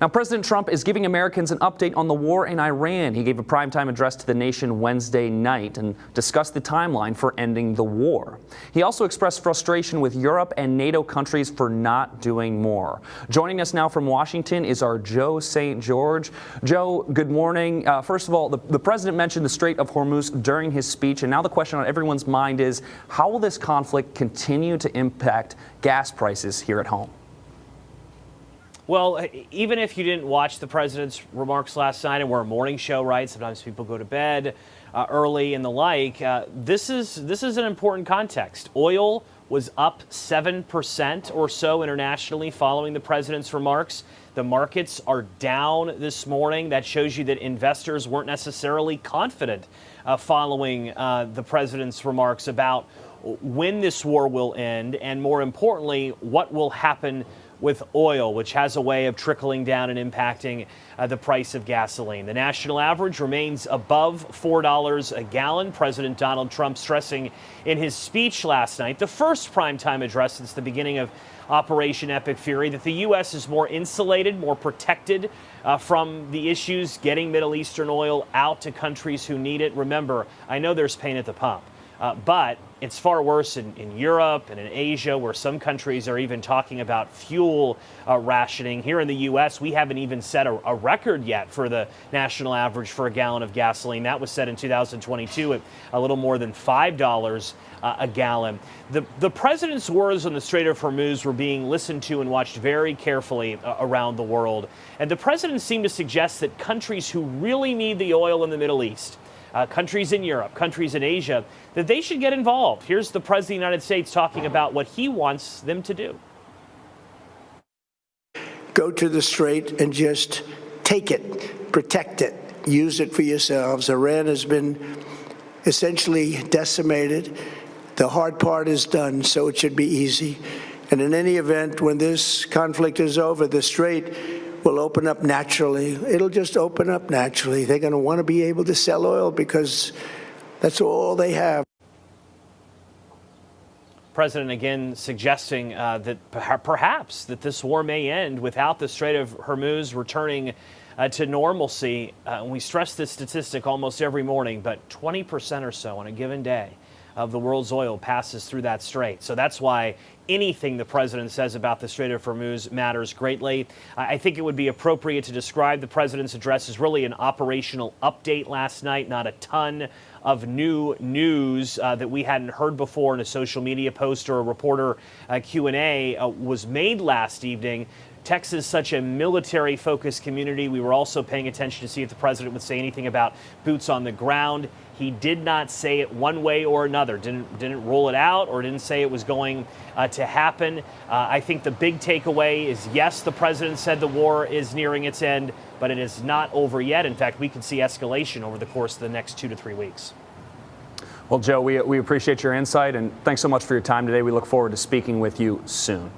Now, President Trump is giving Americans an update on the war in Iran. He gave a primetime address to the nation Wednesday night and discussed the timeline for ending the war. He also expressed frustration with Europe and NATO countries for not doing more. Joining us now from Washington is our Joe St. George. Joe, good morning. First of all, the president mentioned the Strait of Hormuz during his speech, and now the question on everyone's mind is, how will this conflict continue to impact gas prices here at home? Well, even if you didn't watch the president's remarks last night, and we're a morning show, right? Sometimes people go to bed early and the like. This is an important context. Oil was up 7% or so internationally following the president's remarks. The markets are down this morning. That shows you that investors weren't necessarily confident following the president's remarks about when this war will end, and more importantly, what will happen with oil, which has a way of trickling down and impacting the price of gasoline. The national average remains above $4 a gallon. President Donald Trump stressing in his speech last night, the first primetime address since the beginning of Operation Epic Fury, that the U.S. is more insulated, more protected from the issues getting Middle Eastern oil out to countries who need it. Remember, I know there's pain at the pump, but it's far worse in Europe and in Asia, where some countries are even talking about fuel rationing. Here in the U.S., we haven't even set a record yet for the national average for a gallon of gasoline. That was set in 2022 at a little more than $5 a gallon. The president's words on the Strait of Hormuz were being listened to and watched very carefully around the world. And the president seemed to suggest that countries who really need the oil in the Middle East, countries in Europe, countries in Asia, that they should get involved. Here's the President of the United States talking about what he wants them to do. Go to the Strait and just take it, protect it, use it for yourselves. Iran has been essentially decimated. The hard part is done, so it should be easy. And in any event, when this conflict is over, the Strait will open up naturally. It'll just open up naturally. They're going to want to be able to sell oil because that's all they have. President again suggesting that perhaps that this war may end without the Strait of Hormuz returning to normalcy. We stress this statistic almost every morning, but 20% or so on a given day of the world's oil passes through that strait. So that's why anything the president says about the Strait of Hormuz matters greatly. I think it would be appropriate to describe the president's address as really an operational update last night, not a ton of new news that we hadn't heard before in a social media post or a reporter Q&A was made last evening. Texas is such a military-focused community. We were also paying attention to see if the president would say anything about boots on the ground. He did not say it one way or another, didn't roll it out or didn't say it was going to happen. I think the big takeaway is, yes, the president said the war is nearing its end, but it is not over yet. In fact, we could see escalation over the course of the next 2 to 3 weeks. Well, Joe, we appreciate your insight, and thanks so much for your time today. We look forward to speaking with you soon.